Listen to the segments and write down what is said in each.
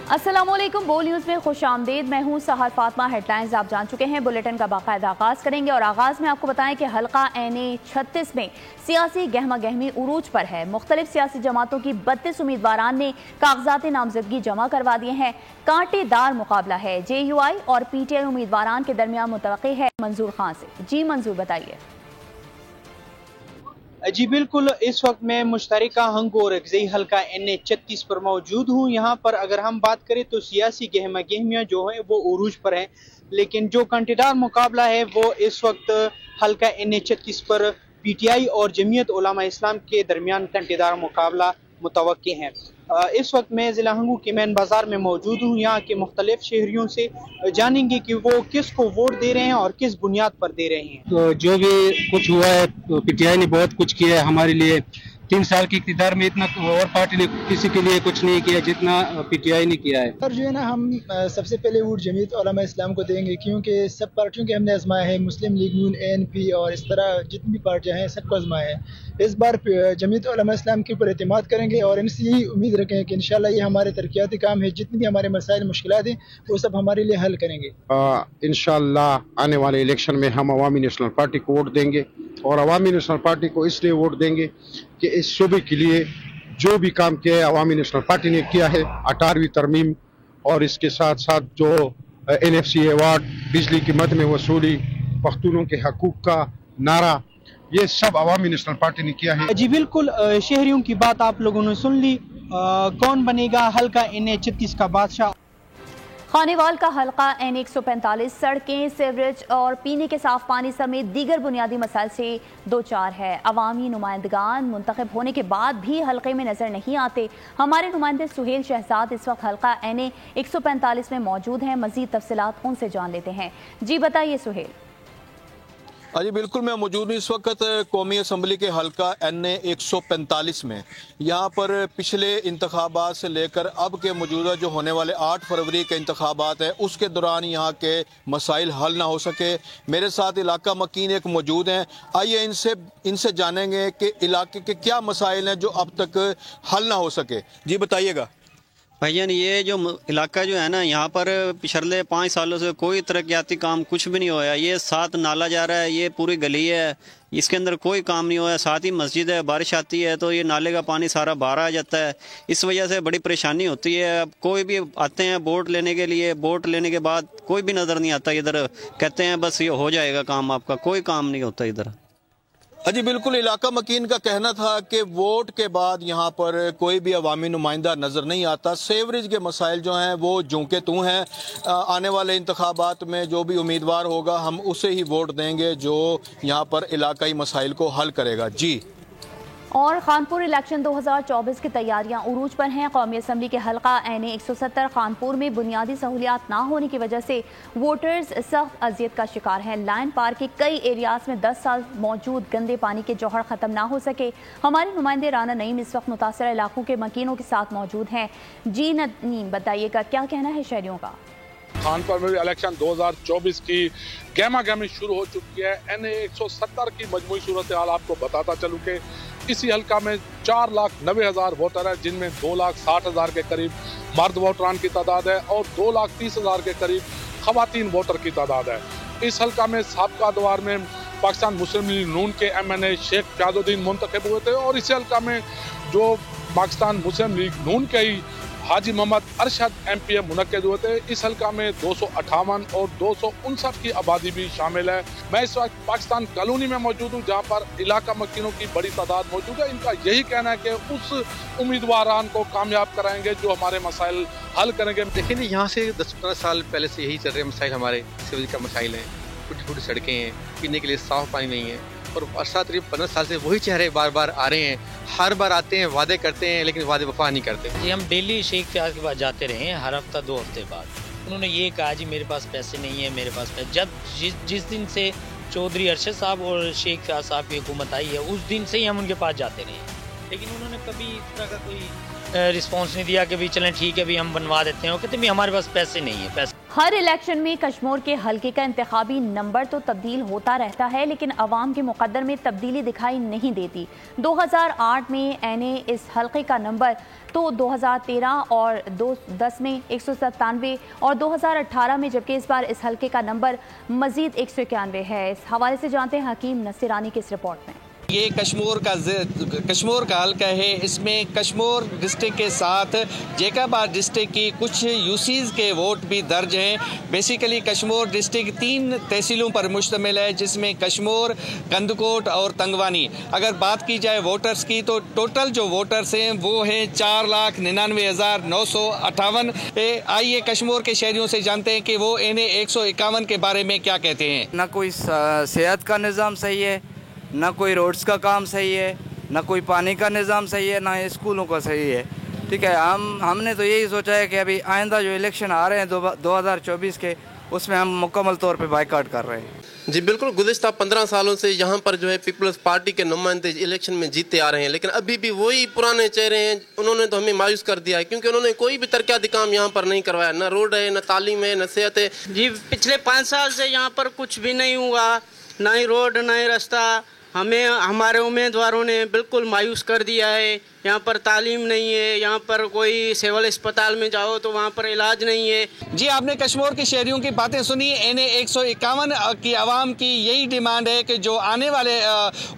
अस्सलामुअलैकुम, बोल न्यूज़ में खुश आमदीद। मैं हूँ सहर फातिमा। हेडलाइंस आप जान चुके हैं। बुलेटिन का बाकायदा आगाज़ करेंगे और आगाज़ में आपको बताएं कि हल्का एन 36 में सियासी गहमा गहमी उरूज पर है। मुख्तलिफ सियासी जमातों की 32 उम्मीदवारान ने कागजात नामजदगी जमा करवा दिए हैं। कांटेदार मुकाबला है। JUI और PTI उम्मीदवारान के दरमियान मुतवक्की है मंजूर खान से। जी मंजूर, बताइए। जी बिल्कुल, इस वक्त मैं मुश्तरका हंग और अगज़ई हल्का NA 36 पर मौजूद हूँ। यहाँ पर अगर हम बात करें तो सियासी गहमा गहमियाँ जो है वो उरूज पर है, लेकिन जो कांटेदार मुकाबला है वो इस वक्त हल्का NA 36 पर PTI और जमीयत उलमा इस्लाम के दरमियान कांटेदार मुकाबला मुतवक्की है। इस वक्त मैं ज़िला हंगू के मेन बाज़ार में मौजूद हूँ। यहाँ के मुख्तलिफ शहरियों से जानेंगे कि वो किस को वोट दे रहे हैं और किस बुनियाद पर दे रहे हैं। तो जो भी कुछ हुआ है तो PTI ने बहुत कुछ किया है हमारे लिए। 3 साल की इक़्तिदार में इतना और पार्टी ने किसी के लिए कुछ नहीं किया जितना PTI ने किया है। और जो है ना, हम सबसे पहले वोट जमीयत उलमा इस्लाम को देंगे, क्योंकि सब पार्टियों के हमने आजमाया है। मुस्लिम लीग नून, ANP और इस तरह जितनी भी पार्टियां हैं सबको आजमाया है। इस बार जमीयत उलमा इस्लाम के ऊपर एतमाद करेंगे और इनसे यही उम्मीद रखें कि इंशाल्लाह ये हमारे तरक्याती काम है, जितनी भी हमारे मसाइल मुश्किलात हैं वो सब हमारे लिए हल करेंगे। इंशाल्लाह आने वाले इलेक्शन में हम अवामी नेशनल पार्टी को वोट देंगे और अवामी नेशनल पार्टी को इसलिए वोट देंगे कि इस सूबे के लिए जो भी काम किया है अवामी नेशनल पार्टी ने किया है। 18वीं तरमीम और इसके साथ साथ जो NFC अवार्ड, बिजली की मद में वसूली, पख्तूनों के हकूक का नारा, ये सब अवामी नेशनल पार्टी ने किया है। जी बिल्कुल, शहरियों की बात आप लोगों ने सुन ली। कौन बनेगा हल्का NA 36 का बादशाह? खानेवाल का हल्का NA 145 सड़कें, सीवरेज और पीने के साफ पानी समेत दीगर बुनियादी मसाइल से दो चार है। अवामी नुमाइंदगान मुंतखब होने के बाद भी हल्के में नजर नहीं आते। हमारे नुमाइंदे सुहेल शहजाद इस वक्त हल्का NA 145 में मौजूद हैं। मजीद तफसीलात उनसे जान लेते हैं। जी बताइए सुहेल। जी बिल्कुल, मैं मौजूद हूँ इस वक्त कौमी असम्बली के हल्का NA 145 में। यहाँ पर पिछले इंतखाबात से लेकर अब के मौजूदा जो होने वाले 8 फरवरी के इंतखाबात है उसके दौरान यहाँ के मसाइल हल ना हो सके। मेरे साथ इलाका मकीन एक मौजूद हैं। आइए इनसे जानेंगे कि इलाके के क्या मसाइल हैं जो अब तक हल ना हो सके। जी बताइएगा। भाईजान, ये जो इलाका जो है ना, यहाँ पर पिछले 5 सालों से कोई तरक्याती काम कुछ भी नहीं होया। ये 7 नाला जा रहा है, ये पूरी गली है, इसके अंदर कोई काम नहीं होया। साथ ही मस्जिद है, बारिश आती है तो ये नाले का पानी सारा बाहर आ जाता है। इस वजह से बड़ी परेशानी होती है। अब कोई भी आते हैं वोट लेने के लिए, वोट लेने के बाद कोई भी नज़र नहीं आता इधर। कहते हैं बस ये हो जाएगा काम, आपका कोई काम नहीं होता इधर। जी बिल्कुल, इलाका मकीन का कहना था कि वोट के बाद यहाँ पर कोई भी अवामी नुमाइंदा नज़र नहीं आता। सेवरेज के मसाइल जो हैं वो जूं के तूं हैं। आने वाले इंतखाबात में जो भी उम्मीदवार होगा हम उसे ही वोट देंगे जो यहाँ पर इलाकाई मसाइल को हल करेगा। जी। और खानपुर इलेक्शन 2024 की तैयारियां उरूज पर हैं। कौमी असम्बली के हल्का NA 170 खानपुर में बुनियादी सहूलियात ना होने की वजह से वोटर्स सख्त अजियत का शिकार हैं। लाइन पार्क के कई एरियाज में 10 साल मौजूद गंदे पानी के जौहर ख़त्म ना हो सके। हमारे नुमाइंदे राना नईम इस वक्त मुतासर इलाकों के मकीनों के साथ मौजूद हैं। जी नईम, बताइएगा क्या कहना है शहरियों का? खानपुर में भी इलेक्शन 2024 की गहमा गहमी शुरू हो चुकी है। NA 170 की मजमूई सूरत हाल आपको बताता चलूँ कि इसी हल्का में 4,90,000 वोटर है, जिनमें 2,60,000 के करीब मर्द वोटरान की तादाद है और 2,30,000 के करीब खवातीन वोटर की तादाद है। इस हल्का में साबका दौर में पाकिस्तान मुस्लिम लीग नून के MNA शेख फयाजुद्दीन मुंतखब हुए थे और इसी हल्का में जो पाकिस्तान मुस्लिम लीग नून के ही हाजी मोहम्मद अरशद MPA मुनक्किद हुए थे। इस हल्का में 258 और 259 की आबादी भी शामिल है। मैं इस वक्त पाकिस्तान कॉलोनी में मौजूद हूँ जहाँ पर इलाका मकीनों की बड़ी तादाद मौजूद है। इनका यही कहना है कि उस उम्मीदवारान को कामयाब कराएंगे जो हमारे मसाइल हल करेंगे। देखिए, यहाँ से 10-15 साल पहले से यही चल रहे मसाइल, हमारे सीवरेज का मसाइल हैं, टूटी फूटी सड़कें हैं, पीने के लिए साफ पानी नहीं है और अरसात 15 साल से वही चेहरे बार बार आ रहे हैं। हर बार आते हैं, वादे करते हैं, लेकिन वादे वफा नहीं करते। जी, हम डेली शेख फयाज के पास जाते रहे हैं, हर हफ्ता 2 हफ्ते बाद। उन्होंने ये कहा जी मेरे पास पैसे नहीं है, मेरे पास पैसे। जब जिस दिन से चौधरी अरशद साहब और शेख फयाज साहब की हुकूमत आई है उस दिन से ही हम उनके पास जाते रहे हैं, लेकिन उन्होंने कभी इस तरह का कोई रिस्पॉन्स नहीं दिया कि भी चलें ठीक है भी हम बनवा देते हैं। वो कहते भी हमारे पास पैसे नहीं है। पैसे हर इलेक्शन में कश्मीर के हल्के का इंतखाबी नंबर तो तब्दील होता रहता है, लेकिन अवाम के मुकद्दर में तब्दीली दिखाई नहीं देती। 2008 में एनए इस हल्के का नंबर तो 2013 और 2010 में 197 और 2018 में, जबकि इस बार इस हल्के का नंबर मजीद 191 है। इस हवाले से जानते हैं हकीम नसीरानी की इस रिपोर्ट में। ये कश्मीर का हल्का है। इसमें कश्मीर डिस्ट्रिक्ट के साथ जैकाबाद डिस्ट्रिक्ट की कुछ यूसीज के वोट भी दर्ज हैं। बेसिकली कश्मीर डिस्ट्रिक्ट 3 तहसीलों पर मुश्तमिल है, जिसमें कश्मीर, कंदकोट और तंगवानी। अगर बात की जाए वोटर्स की तो टोटल जो वोटर्स हैं वो हैं 4,99,958। आइए कश्मीर के शहरियों से जानते हैं कि वो एनए 151 के बारे में क्या कहते हैं। ना कोई सेहत का निज़ाम सही है, ना कोई रोड्स का काम सही है, ना कोई पानी का निज़ाम सही है, ना स्कूलों का सही है। ठीक है, हमने तो यही सोचा है कि अभी आइंदा जो इलेक्शन आ रहे हैं 2024 के, उसमें हम मुकम्मल तौर पे बाइकाट कर रहे हैं। जी बिल्कुल, गुज़िश्ता 15 सालों से यहाँ पर जो है पीपल्स पार्टी के नुमाइंदे इलेक्शन में जीते आ रहे हैं, लेकिन अभी भी वही पुराने चेहरे हैं। उन्होंने तो हमें मायूस कर दिया है, क्योंकि उन्होंने कोई भी तरक्याती काम यहाँ पर नहीं करवाया। न रोड है, न तालीम है, न सेहत है। जी पिछले 5 साल से यहाँ पर कुछ भी नहीं हुआ, ना ही रोड, ना ही रास्ता। हमें हमारे उम्मीदवारों ने बिल्कुल मायूस कर दिया है। यहाँ पर तालीम नहीं है, यहाँ पर कोई सिविल अस्पताल में जाओ तो वहाँ पर इलाज नहीं है। जी आपने कश्मीर के शहरियों की बातें सुनी। एनए 151 की आवाम की यही डिमांड है कि जो आने वाले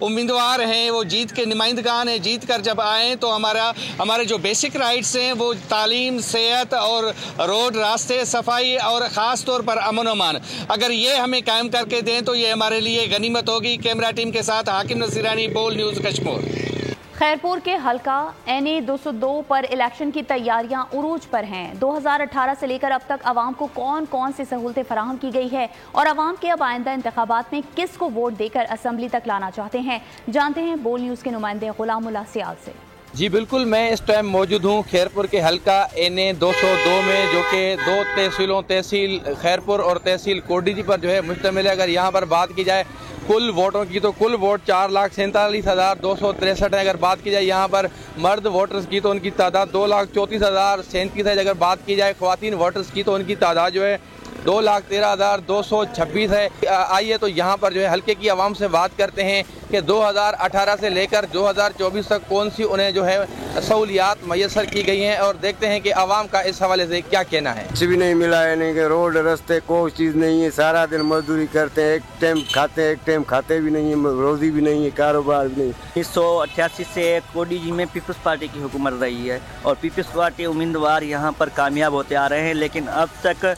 उम्मीदवार हैं वो जीत के नुमाइंदगान हैं, जीत कर जब आएँ तो हमारे जो बेसिक राइट्स हैं वो तालीम, सेहत और रोड, रास्ते, सफाई और ख़ास तौर पर अमन अमान, अगर ये हमें कायम करके दें तो ये हमारे लिए गनीमत होगी। कैमरा टीम के साथ हाकिम नसीरानी, बोल न्यूज़ कश्मीर। खैरपुर के हल्का एनए 202 पर इलेक्शन की तैयारियां उरूज पर हैं। 2018 से लेकर अब तक अवाम को कौन कौन सी सहूलतें फराहम की गई है और अवाम के अब आइंदा इंतखाबात में किस को वोट देकर असम्बली तक लाना चाहते हैं, जानते हैं बोल न्यूज़ के नुमाइंदे गुलामुल्लाह सियाल से। जी बिल्कुल, मैं इस टाइम मौजूद हूँ खैरपुर के हल्का एनए 202 में, जो कि 2 तहसीलों, तहसील खैरपुर और तहसील कोडीजी पर जो है मुश्तमिल है। अगर यहाँ पर बात की जाए कुल वोटों की तो कुल वोट 4,47,263 है। अगर बात की जाए यहाँ पर मर्द वोटर्स की तो उनकी तादाद 2,34,037 है। अगर बात की जाए ख्वातीन वोटर्स की तो उनकी तादाद जो है 2,13,226 है। आइए तो यहाँ पर जो है हल्के की आवाम से बात करते हैं कि 2018 से लेकर 2024 तक कौन सी उन्हें जो है सहूलियात मैसर की गई हैं, और देखते हैं कि आवाम का इस हवाले से क्या कहना है। कुछ भी नहीं मिला है, नहीं कि रोड, रास्ते, कोई चीज़ नहीं है। सारा दिन मजदूरी करते हैं, एक टाइम खाते हैं, एक टाइम खाते भी नहीं है, रोजी भी नहीं है, कारोबार भी नहीं। 1988 से कोडीजी में पीपल्स पार्टी की हुकूमत रही है और पीपल्स पार्टी उम्मीदवार यहाँ पर कामयाब होते आ रहे हैं, लेकिन अब तक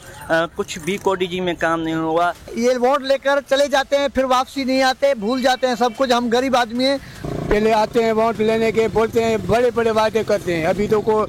कुछ भी कोडीजी में काम नहीं हुआ। ये वोट लेकर चले जाते हैं, फिर वापसी नहीं आते, भूल जाते हैं सब कुछ। हम गरीब आदमी हैं, पहले आते हैं वोट लेने के, बोलते हैं बड़े बड़े वादे करते हैं, अभी तो को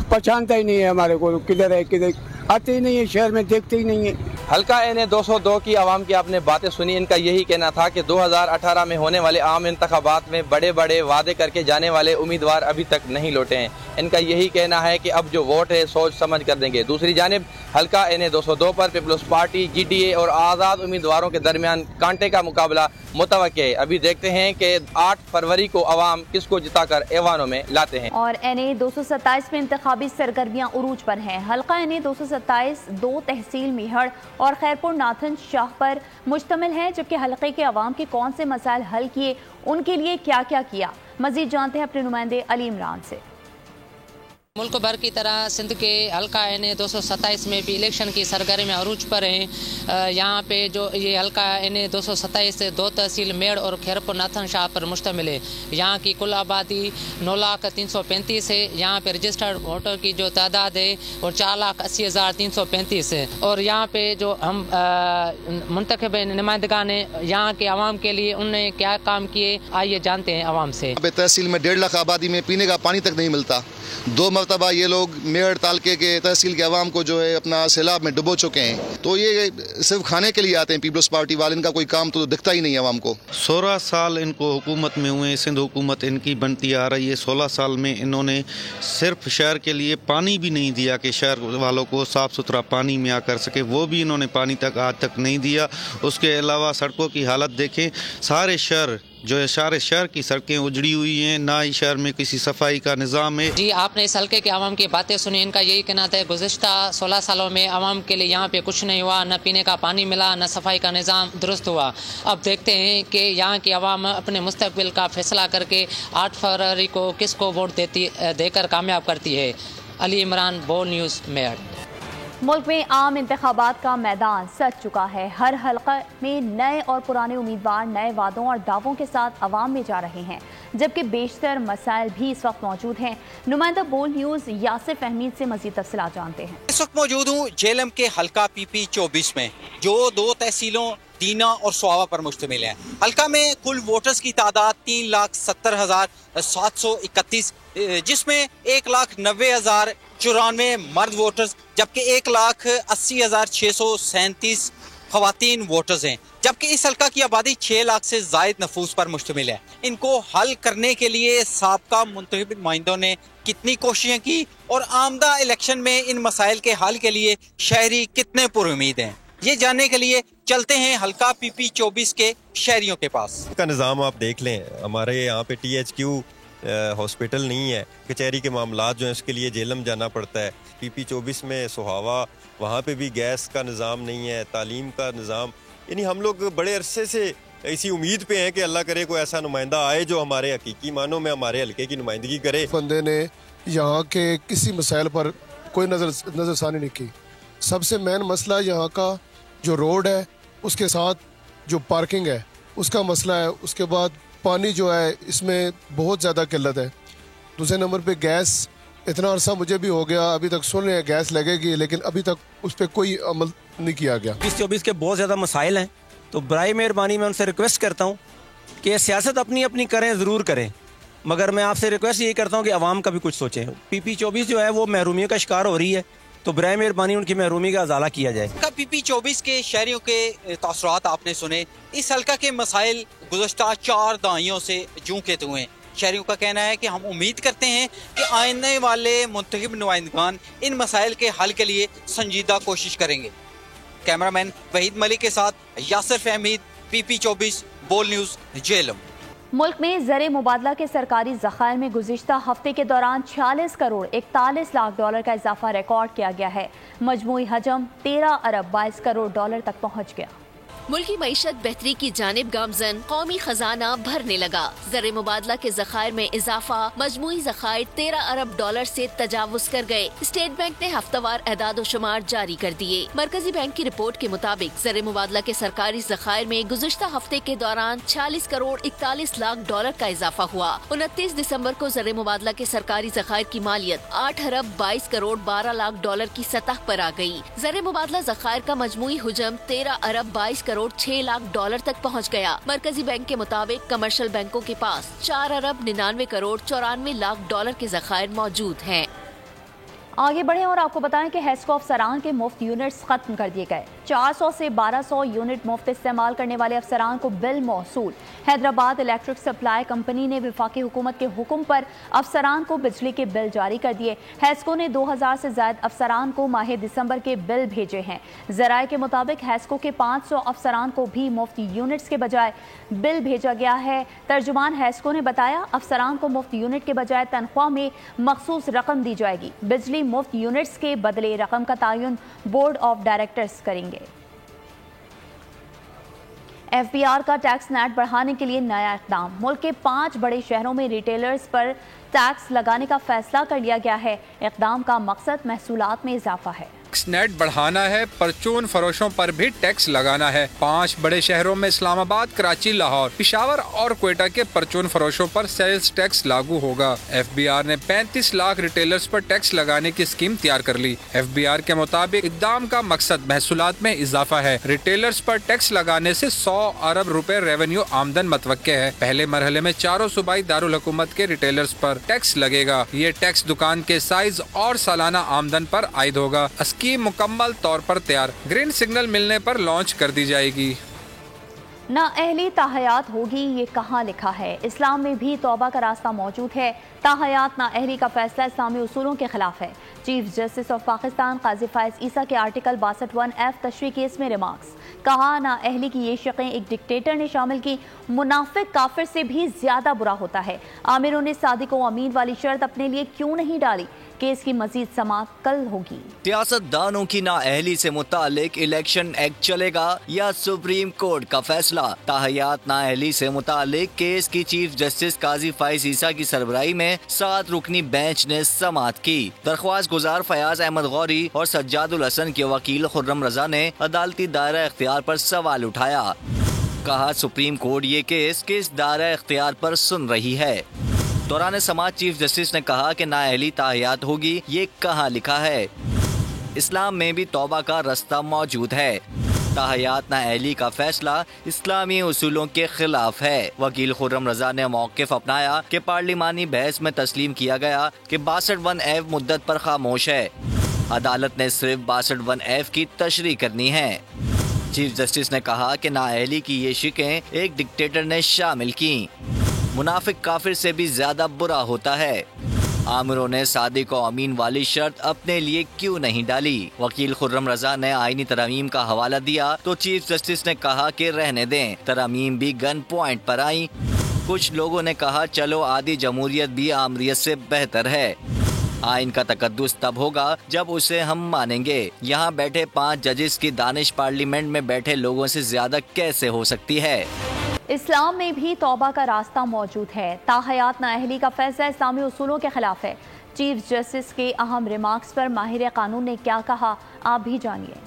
पहचानता ही नहीं है हमारे को, किधर है किधर, आते ही नहीं है शहर में, देखते ही नहीं है। हल्का एनए 202 की आवाम की आपने बातें सुनी। इनका यही कहना था कि 2018 में होने वाले आम इंतखाबात में बड़े बड़े वादे करके जाने वाले उम्मीदवार अभी तक नहीं लौटे हैं। इनका यही कहना है कि अब जो वोट है सोच समझ कर देंगे। दूसरी जानिब हल्का एनए 202 पर पीपल्स पार्टी, जीटीए और आज़ाद उम्मीदवारों के दरमियान कांटे का मुकाबला मुतवक्के है। अभी देखते हैं कि 8 फरवरी को अवाम किसको जिताकर ऐवानों में लाते हैं। और एनए 227 में इंतखाबी सरगर्मियां उरूज पर हैं। हल्का एनए 227 2 तहसील मेहड़ और खैरपुर नाथन शाह पर मुश्तमिल है, जबकि हल्के के अवाम के कौन से मसाइल हल किए, उनके लिए क्या क्या किया, मजीद जानते हैं अपने नुमाइंदे अली इमरान से। मुल्क भर की तरह सिंध के हल्का एनए 227 में भी इलेक्शन की सरगर्मियां अरूज पर हैं। यहाँ पे जो ये हल्का एनए 227 से 2 तहसील मेड़ और खैरपुर नाथन शाह पर मुश्तमिल है। यहाँ की कुल आबादी 9,335 है। यहाँ पे रजिस्टर्ड वोटर की जो तादाद है वो 4,80,335 है। और यहाँ पे जो हम मुंतखब नुमाइंदगान हैं यहाँ के आवाम के लिए, उन्होंने क्या काम किए, आइए जानते हैं आवाम से। तहसील में 1.5 लाख आबादी में पीने का पानी तक नहीं मिलता। 2 मरतबा ये लोग मेड़ तालके के तहसील के अवाम को जो है अपना सैलाब में डुबो चुके हैं। तो ये सिर्फ खाने के लिए आते हैं पीपल्स पार्टी वाले, इनका कोई काम तो दिखता ही नहीं है अवाम को। 16 साल इनको हुकूमत में हुए, सिंध हुकूमत इनकी बनती आ रही है। 16 साल में इन्होंने सिर्फ शहर के लिए पानी भी नहीं दिया कि शहर वालों को साफ़ सुथरा पानी मिला कर सके, वो भी इन्होंने पानी तक आज तक नहीं दिया। उसके अलावा सड़कों की हालत देखें, सारे शहर जो है सारे शहर की सड़कें उजड़ी हुई हैं, ना ही शहर में किसी सफाई का निज़ाम है। जी, आपने इस हल्के के आवाम की बातें सुनी। इनका यही कहना था गुज़िश्ता 16 सालों में आवाम के लिए यहाँ पे कुछ नहीं हुआ, न पीने का पानी मिला, न सफाई का निज़ाम दुरुस्त हुआ। अब देखते हैं कि यहाँ की आवाम अपने मुस्तकबिल का फैसला करके 8 फरवरी को किसको वोट देकर कामयाब करती है। अली इमरान, बोल न्यूज़, मेरठ। मुल्क में आम इंतखाबात का मैदान सज चुका है। हर हल्का में नए और पुराने उम्मीदवार नए वादों और दावों के साथ अवाम में जा रहे हैं, जबकि बेशतर मसाइल भी इस वक्त मौजूद हैं। नुमाइंदा बोल न्यूज़ यासिर फहमीद से मजीद तफसीलात जानते हैं। इस वक्त मौजूद हूँ जेलम के हल्का PP 24 में, जो 2 तहसीलों दीना और स्वावा पर मुश्तमिल है। हल्का में कुल वोटर्स की तादाद 3,70,731, जिसमें 1,90,094 मर्द वोटर्स जबकि 1,80,637 खवातीन वोटर्स हैं। जबकि इस हल्का की आबादी 6 लाख से ज़ायद नफूस पर मुश्तमिल है। इनको हल करने के लिए साबका मुंतखब नुमाइंदों ने कितनी कोशिशें की और आमदा इलेक्शन में इन मसाइल के हल के लिए शहरी कितने पुरुमीद हैं, ये जानने के लिए चलते हैं हल्का PP 24 के शहरियों के पास। का निज़ाम आप देख लें, हमारे यहाँ पे THQ हॉस्पिटल नहीं है, कचहरी के मामलात जो हैं उसके लिए जेलम जाना पड़ता है। PP 24 में सुहावा, वहाँ पे भी गैस का निज़ाम नहीं है, तालीम का निज़ाम। यानी हम लोग बड़े अरसे से इसी उम्मीद पे हैं कि अल्लाह करे कोई ऐसा नुमाइंदा आए जो हमारे हकीकी मानों में हमारे हल्के की नुमाइंदगी करे। बंदे ने यहाँ के किसी मसाइल पर कोई नज़रसानी नहीं की। सबसे मेन मसला यहाँ का जो रोड है, उसके साथ जो पार्किंग है उसका मसला है। उसके बाद पानी जो है इसमें बहुत ज़्यादा किल्लत है। दूसरे नंबर पे गैस, इतना अरसा मुझे भी हो गया, अभी तक सुन रहे हैं गैस लगेगी, लेकिन अभी तक उस पर कोई अमल नहीं किया गया। 24 के बहुत ज़्यादा मसाइल हैं, तो बराए मेहरबानी मैं उनसे रिक्वेस्ट करता हूँ कि सियासत अपनी अपनी करें, ज़रूर करें, मगर मैं आपसे रिक्वेस्ट यही करता हूँ कि आवाम का भी कुछ सोचें। PP 24 जो है वो महरूमियों का शिकार हो रही है, तो बराए मेहरबानी उनकी महरूमी का अजाला किया जाए। PP 24 के शहरियों के तासुरात आपने सुने। इस हल्का के मसाइल गुज़श्ता 4 दहाइयों से जूं के तू हैं। शहरियों का कहना है कि हम उम्मीद करते हैं कि आने वाले मुंतखब नुमाइंदगान इन मसाइल के हल के लिए संजीदा कोशिश करेंगे। कैमरामैन वहीद मलिक के साथ यासिर फहमीद, PP 24, बोल न्यूज़, जेलम। मुल्क में ज़र मुबादला के सरकारी ज़खायर में गुज़िश्ता हफ्ते के दौरान 46 करोड़ 41 लाख डॉलर का इजाफा रिकॉर्ड किया गया है। मजमूई हजम 13 अरब 22 करोड़ डॉलर तक पहुँच गया। मुल्की मईशत बेहतरी की जानिब गामजन, कौमी खजाना भरने लगा। ज़र मुबादला के ज़खायर में इजाफा, मजमूई ज़खायर 13 अरब डॉलर से तजावुज कर गए। स्टेट बैंक ने हफ्तावार एदाद व शुमार जारी कर दिए। मरकजी बैंक की रिपोर्ट के मुताबिक ज़र मुबादला के सरकारी ज़खायर में गुज़िश्ता हफ्ते के दौरान 46 करोड़ 41 लाख डॉलर का इजाफा हुआ। 29 दिसम्बर को ज़र मुबादला के सरकारी ज़खायर की मालियत 8 अरब 22 करोड़ 12 लाख डॉलर की सतह पर आ गई। ज़र मुबादला ज़खायर का मजमूई हुजम 13 अरब 22 करोड़ 6 लाख डॉलर तक पहुंच गया। मरकजी बैंक के मुताबिक कमर्शियल बैंकों के पास 4 अरब 99 करोड़ 94 लाख डॉलर के ज़खायर मौजूद हैं। आगे बढ़ें और आपको बताएं कि हेस्को अफसरान के मुफ्त यूनिट्स खत्म कर दिए गए। 400 से 1200 यूनिट मुफ्त इस्तेमाल करने वाले अफसरान को बिल मौसूल। हैदराबाद इलेक्ट्रिक सप्लाई कंपनी ने वफाकी हुकूमत के हुक्म पर अफसरान को बिजली के बिल जारी कर दिए। हेस्को ने 2000 से ज्यादा अफसरान को माह दिसंबर के बिल भेजे हैं। जराये के मुताबिक हेस्को के 500 अफसरान को भी मुफ्त यूनिट्स के बजाय बिल भेजा गया है। तर्जुमान हेस्को ने बताया, अफसरान को मुफ्त यूनिट के बजाय तनख्वाह में मखसूस रकम दी जाएगी। बिजली मुफ्त यूनिट्स के बदले रकम का तयन बोर्ड ऑफ डायरेक्टर्स करेंगे। FBR का टैक्स नेट बढ़ाने के लिए नया इक़दाम। मुल्क के 5 बड़े शहरों में रिटेलर्स पर टैक्स लगाने का फैसला कर लिया गया है। इक़दाम का मकसद महसूलात में इजाफा है। टैक्स नेट बढ़ाना है, परचून फरोशों पर भी टैक्स लगाना है। 5 बड़े शहरों में इस्लामाबाद, कराची, लाहौर, पिशावर और क्वेटा के परचून फरोशों पर सेल्स टैक्स लागू होगा। FBR ने 35 लाख रिटेलर्स पर टैक्स लगाने की स्कीम तैयार कर ली। FBR के मुताबिक इक़दाम का मकसद महसूलात में इजाफा है। रिटेलर्स पर टैक्स लगाने से 100 अरब रुपए रेवेन्यू आमदन मतवक्के है। पहले मरहले में 4 सूबाई दारुल हुकूमत के रिटेलर्स पर टैक्स लगेगा। ये टैक्स दुकान के साइज और सालाना आमदन पर आयद होगा। स्कीम मुकम्मल तौर पर तैयार, ग्रीन सिग्नल मिलने पर लॉन्च कर दी जाएगी। ना अहली ताहयात होगी, ये कहाँ लिखा है? इस्लाम में भी तौबा का रास्ता मौजूद है। ताहयात ना अहली का फैसला इस्लामी उसूलों के खिलाफ है। चीफ जस्टिस ऑफ पाकिस्तान काजी फायज ईसा के आर्टिकल 62(1)F तशरीह केस में रिमार्क्स। کہا نااہلی کی یہ شقیں ایک ڈکٹیٹر نے شامل کی، منافق کافر سے بھی زیادہ برا ہوتا ہے۔ عامروں نے صادق و امین والی شرط اپنے لیے کیوں نہیں ڈالی؟ کیس کی مزید سماعت کل ہوگی۔ سیاست دانوں کی نااہلی سے متعلق الیکشن ایکٹ چلے گا یا سپریم کورٹ کا فیصلہ؟ تاحیات نااہلی سے متعلق کیس کی چیف جسٹس قاضی فائز عیسیٰ کی سربراہی میں 7 رکنی بینچ نے سماعت کی۔ درخواست گزار فیاض احمد غوری اور سجاد الحسن کے وکیل خرم رضا نے عدالتی دائرہ اختیار پر سوال اٹھایا۔ کہا سپریم کورٹ یہ کیس کس دائرہ اختیار پر سن رہی ہے؟ دوران سماعت چیف جسٹس نے کہا کہ نااہلی تاحیات ہوگی، یہ کہاں لکھا ہے؟ اسلام میں بھی توبہ کا رستہ موجود ہے۔ تاحیات نااہلی کا فیصلہ اسلامی اصولوں کے خلاف ہے۔ وکیل خرم رضا نے موقف اپنایا کہ پارلیمانی بحث میں تسلیم کیا گیا کہ 62(1)F مدت پر خاموش ہے، عدالت نے صرف 62(1)F کی تشریح کرنی ہے۔ چیف جسٹس نے کہا کہ نااہلی کی یہ شقیں ایک ڈکٹیٹر نے شامل کی، منافق کافر سے بھی زیادہ برا ہوتا ہے۔ عامروں نے صادق و امین والی شرط اپنے لیے کیوں نہیں ڈالی؟ وکیل خرم رضا نے آئینی ترامیم کا حوالہ دیا تو چیف جسٹس نے کہا کہ رہنے دیں، ترامیم بھی گن پوائنٹ پر آئیں۔ کچھ لوگوں نے کہا چلو آدھی جمہوریت بھی آمریت سے بہتر ہے۔ آئین کا تقدس تب ہوگا جب اسے ہم مانیں گے۔ یہاں بیٹھے 5 ججز کی دانش پارلیمنٹ میں بیٹھے لوگوں سے زیادہ کیسے ہو سکتی ہے؟ اسلام میں بھی توبہ کا راستہ موجود ہے۔ تاحیات نااہلی کا فیصلہ اسلامی اصولوں کے خلاف ہے۔ چیف جسٹس کے اہم ریمارکس پر ماہر قانون نے کیا کہا، آپ بھی جانیے۔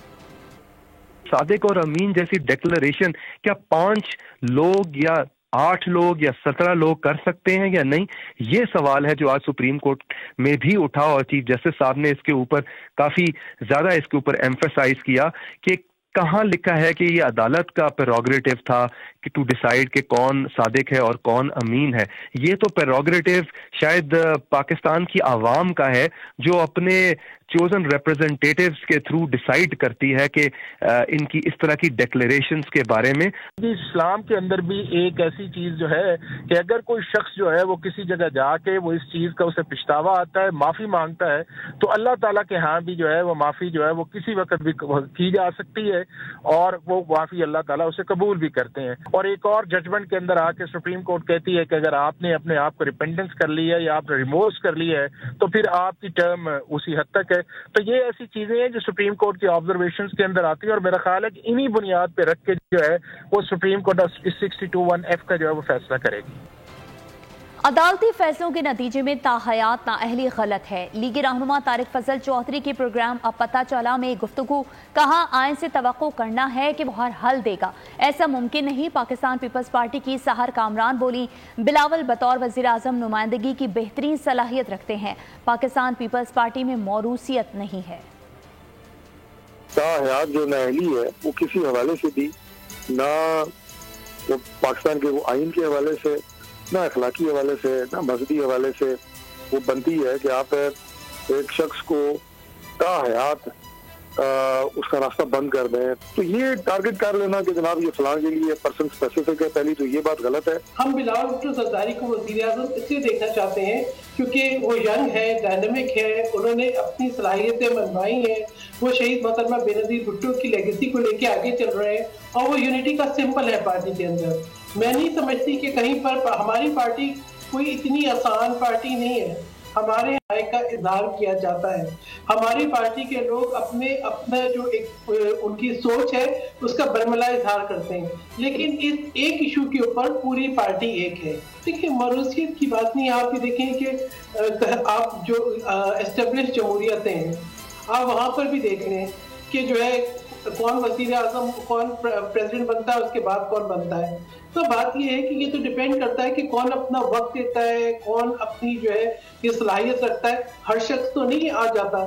صادق اور امین جیسی ڈیکلریشن کیا 5 لوگ یا 8 لوگ یا 17 لوگ کر سکتے ہیں یا نہیں؟ یہ سوال ہے جو آج سپریم کورٹ میں بھی اٹھا اور چیف جسٹس صاحب نے اس کے اوپر کافی زیادہ ایمفیسائز کیا کہ کہاں لکھا ہے کہ یہ عدالت کا پیروگریٹو تھا کہ ٹو ڈیسائیڈ کہ کون صادق ہے اور کون امین ہے۔ یہ تو پیروگریٹو شاید پاکستان کی عوام کا ہے جو اپنے چوزن ریپرزنٹیٹیوز کے تھرو ڈیسائیڈ کرتی ہے کہ ان کی اس طرح کی ڈیکلریشنز کے بارے میں۔ اسلام کے اندر بھی ایک ایسی چیز جو ہے کہ اگر کوئی شخص جو ہے وہ کسی جگہ جا کے وہ اس چیز کا اسے پچھتاوا آتا ہے، معافی مانگتا ہے، تو اللہ تعالیٰ کے ہاں بھی جو ہے وہ معافی جو ہے وہ کسی وقت بھی کی جا سکتی ہے اور وہ معافی اللہ تعالیٰ اسے قبول بھی کرتے ہیں۔ اور ایک اور ججمنٹ کے اندر آ کے سپریم کورٹ کہتی ہے کہ اگر آپ نے اپنے آپ کو ریپینٹنس کر لی ہے یا آپ نے ریمورس کر لی ہے تو پھر آپ کی ٹرم اسی حد تک ہے۔ تو یہ ایسی چیزیں ہیں جو سپریم کورٹ کی آبزرویشنز کے اندر آتی ہیں اور میرا خیال ہے کہ انہی بنیاد پہ رکھ کے جو ہے وہ سپریم کورٹ 62(1)F کا جو ہے وہ فیصلہ کرے گی۔ عدالتی فیصلوں کے نتیجے میں تاحیات نااہلی غلط ہے۔ لیگی رہنما طارق فضل چودھری کے پروگرام اب پتہ چلا میں گفتگو، کہا آئین سے توقع کرنا ہے کہ وہ ہر حل دے گا، ایسا ممکن نہیں۔ پاکستان پیپلز پارٹی کی سحر کامران بولی بلاول بطور وزیر اعظم نمائندگی کی بہترین صلاحیت رکھتے ہیں، پاکستان پیپلز پارٹی میں موروثیت نہیں ہے۔ تاحیات جو نااہلی ہے وہ کسی حوالے سے بھی نہ وہ پاکستان کے وہ آئین کے حوالے سے، نہ اخلاقی حوالے سے، نہ مذہبی حوالے سے وہ بنتی ہے کہ آپ ایک شخص کو تاحیات اس کا راستہ بند کر دیں۔ تو یہ ٹارگٹ کر لینا کہ جناب یہ فلاں کے لیے پرسن اسپیسیفک ہے، پہلی تو یہ بات غلط ہے۔ ہم بلاول بھٹو زرداری کو وزیر اعظم اس لیے دیکھنا چاہتے ہیں کیونکہ وہ ینگ ہے، ڈائنامک ہے، انہوں نے اپنی صلاحیتیں منوائی ہیں، وہ شہید محترمہ بے نظیر بھٹو کی لیگیسی کو لے کے آگے چل رہے ہیں اور وہ یونٹی کا سمبل ہے پارٹی کے اندر۔ میں نہیں سمجھتی کہ کہیں پر ہماری پارٹی کوئی اتنی آسان پارٹی نہیں ہے، ہمارے رائے کا اظہار کیا جاتا ہے، ہماری پارٹی کے لوگ اپنا جو ان کی سوچ ہے اس کا برملا اظہار کرتے ہیں، لیکن اس ایک ایشو کے اوپر پوری پارٹی ایک ہے۔ دیکھیں موروثیت کی بات نہیں، آپ یہ دیکھیں کہ آپ جو اسٹیبلش جمہوریتیں ہیں آپ وہاں پر بھی دیکھ لیں کہ جو ہے کون وزیر اعظم، کون پریزیڈنٹ بنتا ہے، اس کے بعد کون بنتا ہے۔ تو بات یہ ہے کہ یہ تو ڈیپینڈ کرتا ہے کہ کون اپنا وقت دیتا ہے، کون اپنی جو ہے یہ صلاحیت رکھتا ہے، ہر شخص تو نہیں آ جاتا۔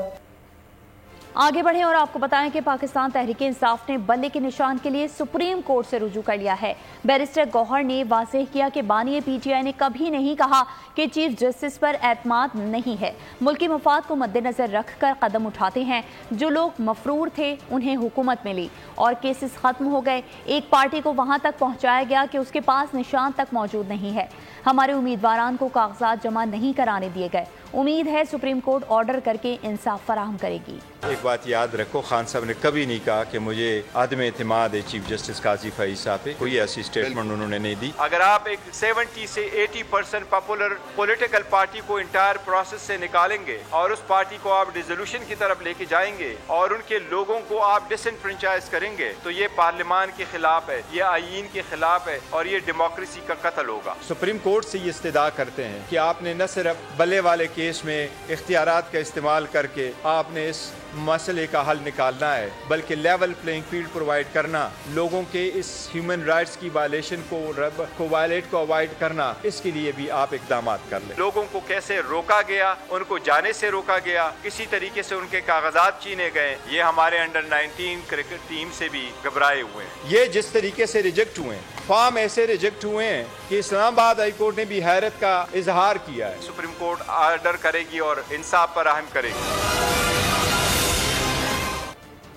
آگے بڑھیں اور آپ کو بتائیں کہ پاکستان تحریک انصاف نے بلے کے نشان کے لیے سپریم کورٹ سے رجوع کر لیا ہے۔ بیرسٹر گوہر نے واضح کیا کہ بانی پی ٹی آئی نے کبھی نہیں کہا کہ چیف جسٹس پر اعتماد نہیں ہے، ملکی مفاد کو مد نظر رکھ کر قدم اٹھاتے ہیں۔ جو لوگ مفرور تھے انہیں حکومت ملی اور کیسز ختم ہو گئے، ایک پارٹی کو وہاں تک پہنچایا گیا کہ اس کے پاس نشان تک موجود نہیں ہے۔ ہمارے امیدواران کو کاغذات جمع نہیں کرانے دیے گئے، उम्मीद है सुप्रीम कोर्ट ऑर्डर करके इंसाफ फराहम करेगी। एक बात याद रखो, खान साहब ने कभी नहीं कहा कि मुझे आदम एतमाद है चीफ जस्टिस काजी फैज साहब पे, कोई ऐसी स्टेटमेंट उन्होंने नहीं दी। अगर आप एक 70 से 80% पॉपुलर पॉलिटिकल पार्टी को इंटायर प्रोसेस से निकालेंगे और उस पार्टी को आप डिसोल्यूशन की तरफ लेके जाएंगे और उनके लोगों को आप डिसएनफ्रेंचाइज करेंगे तो ये पार्लियामान के खिलाफ है, ये आईन के खिलाफ है और ये डेमोक्रेसी का कत्ल होगा। सुप्रीम कोर्ट से ये इस्तदा करते हैं कि आपने न सिर्फ बल्ले वाले केस में इख्तियारात का इस्तेमाल करके आपने इस मसले का हल निकालना है, बल्कि लेवल प्लेइंग फील्ड प्रोवाइड करना, लोगों के इस ह्यूमन राइट्स की वायलेशन को वायलेट को अवॉइड करना, इसके लिए भी आप इकदाम कर लें। लोगों को कैसे रोका गया, उनको जाने से रोका गया, किसी तरीके से उनके कागजात छीने गए, ये हमारे अंडर 19 क्रिकेट टीम से भी घबराए हुए हैं। ये जिस तरीके से रिजेक्ट हुए हैं, फॉर्म ऐसे रिजेक्ट हुए हैं कि इस्लामाबाद हाई कोर्ट ने भी हैरत का इजहार किया है। सुप्रीम कोर्ट ऑर्डर करेगी और इंसाफ फराहम करेगी।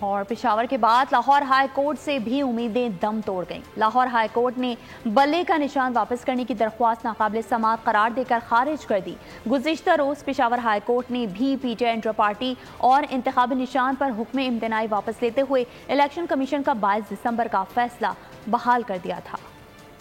और पेशावर के बाद लाहौर हाई कोर्ट से भी उम्मीदें दम तोड़ गईं। लाहौर हाई कोर्ट ने बल्ले का निशान वापस करने की दरख्वास्त नाकाबिल समाअत करार देकर खारिज कर दी। गुज़िश्ता रोज़ पेशावर हाई कोर्ट ने भी पीटीआई इंटर पार्टी और इंतखाबी निशान पर हुक्म इम्तनाई वापस लेते हुए इलेक्शन कमीशन का 22 दिसंबर का फैसला बहाल कर दिया था।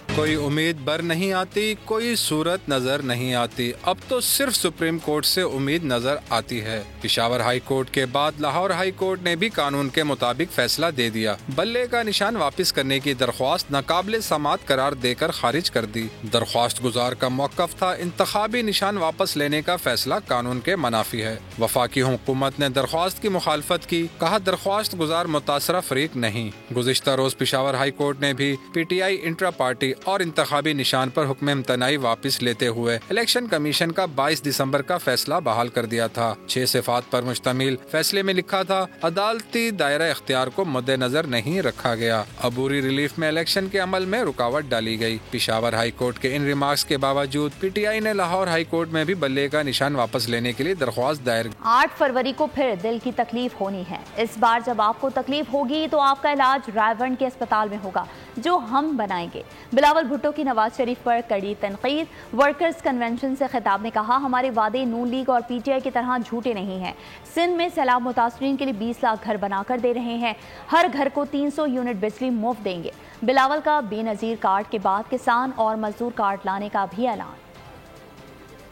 कोई उम्मीद बर नहीं आती, कोई सूरत नजर नहीं आती, अब तो सिर्फ सुप्रीम कोर्ट से उम्मीद नजर आती है। पेशावर हाई कोर्ट के बाद लाहौर हाई कोर्ट ने भी कानून के मुताबिक फैसला दे दिया। बल्ले का निशान वापस करने की दरख्वास्त नाकाबिल समाअत करार देकर खारिज कर दी। दरख्वास्त गुजार का मौक़िफ़ था इंतखाबी निशान वापस लेने का फैसला कानून के मनाफी है। वफाकी हुकूमत ने दरख्वास्त की मुखालफत की, कहा दरख्वास्त गुजार मुतासरा फरीक नहीं। गुज़िश्ता रोज पेशावर हाई कोर्ट ने भी पीटीआई इंट्रा पार्टी और इंतखाबी निशान पर हुक्म इम्तनाई वापस लेते हुए इलेक्शन कमीशन का 22 दिसंबर का फैसला बहाल कर दिया था। 6 सिफात पर मुश्तमिल फैसले में लिखा था, अदालती दायरा इख्तियार को मद्देनजर नहीं रखा गया। अबूरी रिलीफ में इलेक्शन के अमल में रुकावट डाली गई। पेशावर हाई कोर्ट के इन रिमार्क्स के बावजूद पीटीआई ने लाहौर हाई कोर्ट में भी बल्ले का निशान वापस लेने के लिए दरख्वास्त दायर। 8 फरवरी को फिर दिल की तकलीफ होनी है। इस बार जब आपको तकलीफ होगी तो आपका इलाज रायवंड के अस्पताल में होगा, जो हम बनाएंगे। बिलावल भुट्टो की नवाज शरीफ पर कड़ी तनकीद। वर्कर्स कन्वेंशन से खिताब ने कहा, हमारे वादे नून लीग और पीटीआई की तरह झूठे नहीं हैं। सिंध में सैलाब मुतासरीन के लिए 20 लाख घर बनाकर दे रहे हैं। हर घर को 300 यूनिट बिजली मुफ्त देंगे। बिलावल का बेनजीर कार्ड के बाद किसान और मजदूर कार्ड लाने का भी ऐलान।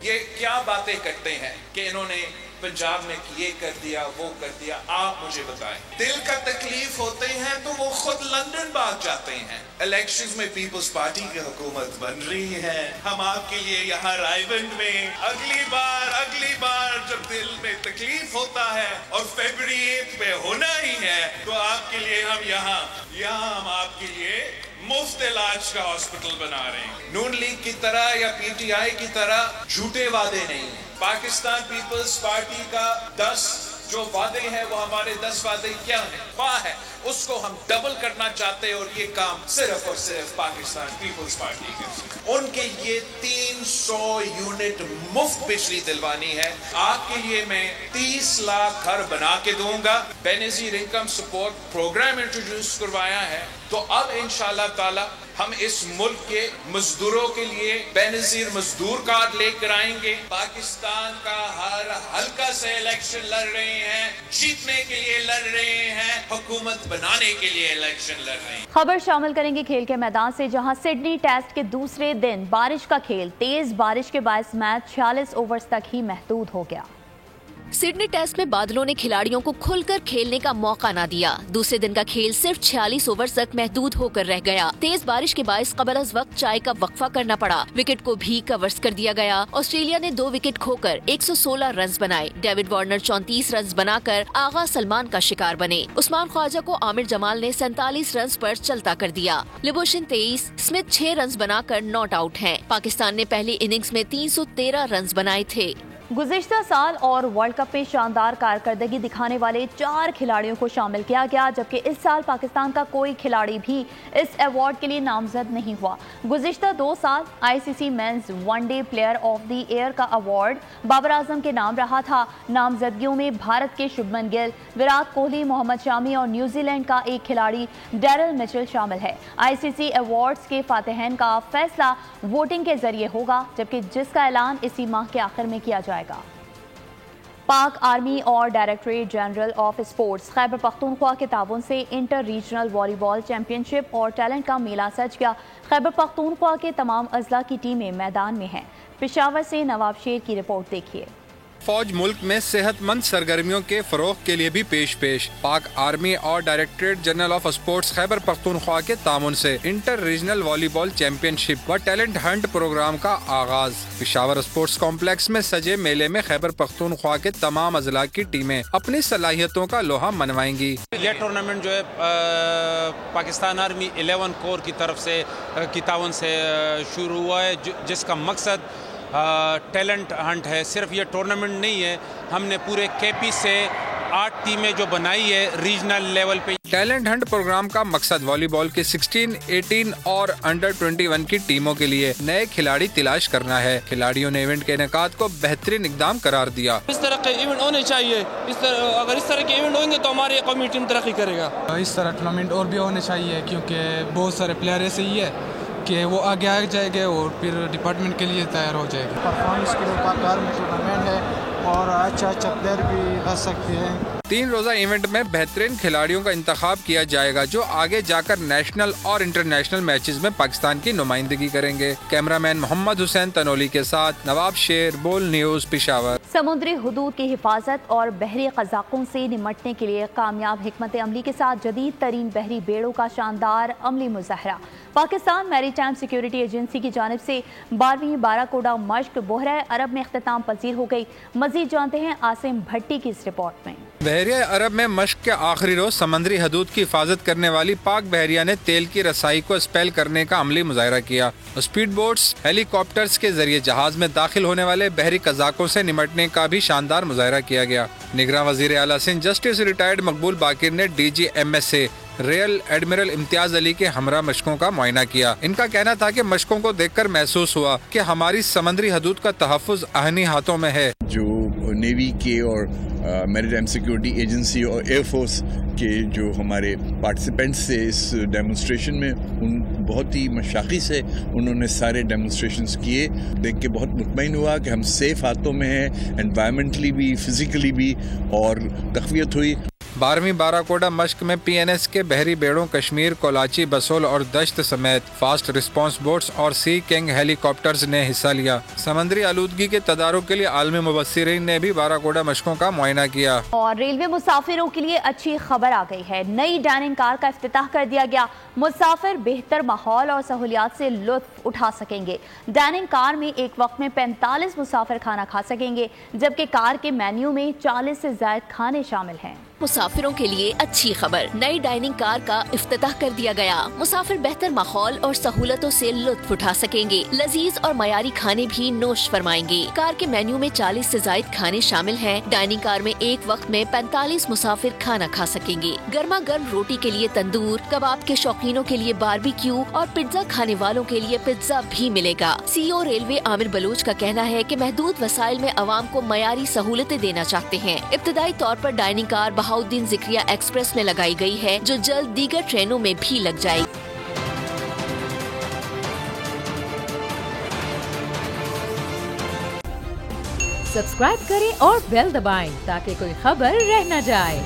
ये क्या बातें करते हैं कि इन्होंने पंजाब में ये कर दिया, वो कर दिया। आप मुझे बताएं, दिल का तकलीफ होते हैं तो वो खुद लंदन भाग जाते हैं। इलेक्शंस में पीपल्स पार्टी की हुकूमत बन रही है, हम आपके लिए यहाँ रायवंड में अगली बार जब दिल में तकलीफ होता है और फरवरी 8 में होना ही है तो आपके लिए यहाँ हम आपके लिए मुफ्त इलाज का हॉस्पिटल बना रहे हैं। नून लीग की तरह या पीटीआई की तरह झूठे वादे नहीं है। पाकिस्तान पीपल्स पार्टी का 10 जो वादे हैं वो हमारे 10 वादे क्या है उसको हम डबल करना चाहते हैं और ये काम सिर्फ और सिर्फ पाकिस्तान पीपल्स पार्टी के उनके ये 300 यूनिट मुफ्त बिजली दिलवानी है। आपके लिए मैं 30 लाख घर बना के दूंगा। Benazir income support program introduce करवाया है, तो अब इंशाल्लाह ताला हम इस मुल्क के मजदूरों के लिए बेनजीर मजदूर कार्ड लेकर आएंगे। पाकिस्तान का हर हल्का से इलेक्शन लड़ रहे हैं, जीतने के लिए लड़ रहे हैं, हुकूमत बनाने के लिए इलेक्शन लड़ रहे हैं। खबर शामिल करेंगे खेल के मैदान से, जहां सिडनी टेस्ट के दूसरे दिन बारिश का खेल। तेज बारिश के बायस मैच 46 ओवर्स तक ही महदूद हो गया। सिडनी टेस्ट में बादलों ने खिलाड़ियों को खुलकर खेलने का मौका न दिया। दूसरे दिन का खेल सिर्फ 46 ओवर तक महदूद होकर रह गया। तेज बारिश के बायस कबल अज़ वक्त चाय का वक्फा करना पड़ा। विकेट को भी कवर्स कर दिया गया। ऑस्ट्रेलिया ने 2 विकेट खोकर 116 रन बनाए। डेविड वार्नर 34 रन बनाकर आगा सलमान का शिकार बने। उस्मान ख्वाजा को आमिर जमाल ने 47 रन पर चलता कर दिया। लिबोशन 23, स्मिथ 6 रन बनाकर नॉट आउट हैं। पाकिस्तान ने पहली इनिंग्स में 313 रन बनाए थे। गुज़िश्ता साल और वर्ल्ड कप में शानदार कारकर्दगी दिखाने वाले 4 खिलाड़ियों को शामिल किया गया, जबकि इस साल पाकिस्तान का कोई खिलाड़ी भी इस अवार्ड के लिए नामजद नहीं हुआ। गुज़िश्ता 2 साल ICC men's one day player of the year का अवार्ड बाबर आजम के नाम रहा था। नामजदगियों में भारत के शुभमन गिल, विराट कोहली, मोहम्मद शामी और न्यूजीलैंड का एक खिलाड़ी डेरिल मिचेल शामिल है। आईसीसी अवार्ड्स के फातिहन का फैसला वोटिंग के जरिए होगा, जबकि जिसका ऐलान इसी माह के आखिर में किया जाएगा। پاک آرمی اور directorate general of sports Khyber Pakhtunkhwa کے تعاون سے انٹر ریجنل والی بال چیمپئن شپ اور ٹیلنٹ کا میلہ سج گیا۔ خیبر پختونخوا کے تمام اضلاع کی ٹیمیں میدان میں ہیں۔ پشاور سے نواب شیر کی رپورٹ دیکھیے۔ فوج ملک میں صحت مند سرگرمیوں کے فروغ کے لیے بھی پیش پاک آرمی اور directorate general of sports Khyber Pakhtunkhwa کے تعاون سے انٹر ریجنل والی بال چیمپئن شپ و ٹیلنٹ ہنٹ پروگرام کا آغاز۔ پشاور اسپورٹس کمپلیکس میں سجے میلے میں خیبر پختونخوا کے تمام اضلاع کی ٹیمیں اپنی صلاحیتوں کا لوہا منوائیں گی۔ یہ ٹورنامنٹ جو ہے پاکستان آرمی 11 کور کی طرف سے کی تعاون سے شروع ہوا ہے، جس کا مقصد ٹیلنٹ ہنٹ ہے۔ صرف یہ ٹورنامنٹ نہیں ہے، ہم نے پورے کے پی سے 8 ٹیمیں جو بنائی ہے ریجنل لیول پہ۔ ٹیلنٹ ہنٹ پروگرام کا مقصد والی بال کے 16، 18 اور انڈر 21 کی ٹیموں کے لیے نئے کھلاڑی تلاش کرنا ہے۔ کھلاڑیوں نے ایونٹ کے انعقاد کو بہترین اقدام قرار دیا۔ اس طرح کے ایونٹ ہونے چاہیے، اگر اس طرح کے ایونٹ ہوئیں گے تو ہماری قومی ٹیم ترقی کرے گا۔ اس طرح ٹورنامنٹ اور بھی ہونے چاہیے، کیونکہ بہت سارے پلیئر ایسے ہی ہے کہ وہ آگے آ جائے گے اور پھر ڈپارٹمنٹ کے لیے تیار ہو جائے گا۔ پرفارمنس کے لیے پاک آرمی ٹورنامنٹ ہے اور اچھا پلیئر بھی آ سکتے ہیں۔ 3 روزہ ایونٹ میں بہترین کھلاڑیوں کا انتخاب کیا جائے گا جو آگے جا کر نیشنل اور انٹرنیشنل میچز میں پاکستان کی نمائندگی کریں گے۔ کیمرامین محمد حسین تنولی کے ساتھ نواب شیر، بول نیوز، پشاور۔ سمندری حدود کی حفاظت اور بحری قزاقوں سے نمٹنے کے لیے کامیاب حکمت عملی کے ساتھ جدید ترین بحری بیڑوں کا شاندار عملی مظاہرہ۔ پاکستان میری ٹائم سیکیورٹی ایجنسی کی جانب سے 12ویں باراکوڈا مشق بحیرہ عرب میں اختتام پذیر ہو گئی۔ مزید جانتے ہیں عاصم بھٹی کی اس رپورٹ میں۔ بحیرہ عرب میں مشق کے آخری روز سمندری حدود کی حفاظت کرنے والی پاک بحریہ نے تیل کی رسائی کو اسپیل کرنے کا عملی مظاہرہ کیا۔ اسپیڈ بوٹس، ہیلی کاپٹرز کے ذریعے جہاز میں داخل ہونے والے بحری قزاقوں سے نمٹنے کا بھی شاندار مظاہرہ کیا گیا۔ نگراں وزیر اعلیٰ سندھ جسٹس ریٹائرڈ مقبول باقر نے D G M S A rear admiral Imtiaz Ali کے ہمراہ مشقوں کا معائنہ کیا۔ ان کا کہنا تھا کہ مشقوں کو دیکھ کر محسوس ہوا کہ ہماری سمندری حدود کا تحفظ اہنی ہاتھوں میں ہے۔ جو نیوی کے اور میری ٹائم سیکیورٹی ایجنسی اور ایئر فورس کے جو ہمارے پارٹیسپینٹس تھے اس ڈیمونسٹریشن میں، ان بہت ہی مشاقی سے انہوں نے سارے ڈیمونسٹریشنز کیے۔ دیکھ کے بہت مطمئن ہوا کہ ہم سیف ہاتھوں میں ہیں، انوائرمنٹلی بھی، فزیکلی بھی، اور تقویت ہوئی۔ 12ویں باراکوڈا مشق میں پی این ایس کے بحری بیڑوں کشمیر، کولاچی، بسول اور دشت سمیت فاسٹ رسپانس بوٹس اور سی کنگ ہیلی کاپٹرز نے حصہ لیا۔ سمندری آلودگی کے تدارک کے لیے عالمی مبصرین نے بھی باراکوڈا مشقوں کا معائنہ کیا۔ اور ریلوے مسافروں کے لیے اچھی خبر آ گئی ہے، نئی ڈائننگ کار کا افتتاح کر دیا گیا۔ مسافر بہتر ماحول اور سہولیات سے لطف اٹھا سکیں گے۔ ڈائننگ کار میں ایک وقت میں 45 مسافر کھانا کھا سکیں گے، جبکہ کار کے مینیو میں 40 سے زائد کھانے شامل ہیں۔ مسافروں کے لیے اچھی خبر، نئی ڈائننگ کار کا افتتاح کر دیا گیا۔ مسافر بہتر ماحول اور سہولتوں سے لطف اٹھا سکیں گے، لذیذ اور معیاری کھانے بھی نوش فرمائیں گے۔ کار کے مینیو میں 40 سے زائد کھانے شامل ہیں۔ ڈائننگ کار میں ایک وقت میں 45 مسافر کھانا کھا سکیں گے۔ گرما گرم روٹی کے لیے تندور، کباب کے شوقینوں کے لیے باربیکیو اور پیزا کھانے والوں کے لیے پیزا بھی ملے گا۔ سی او ریلوے عامر بلوچ کا کہنا ہے کہ محدود وسائل میں عوام کو معیاری سہولتیں دینا چاہتے ہیں۔ ابتدائی طور پر ڈائننگ کار بہاؤدین ذکریہ ایکسپریس میں لگائی گئی ہے، جو جلد دیگر ٹرینوں میں بھی لگ جائے گی۔ سبسکرائب کریں اور بیل دبائیں تاکہ کوئی خبر رہ نہ جائے۔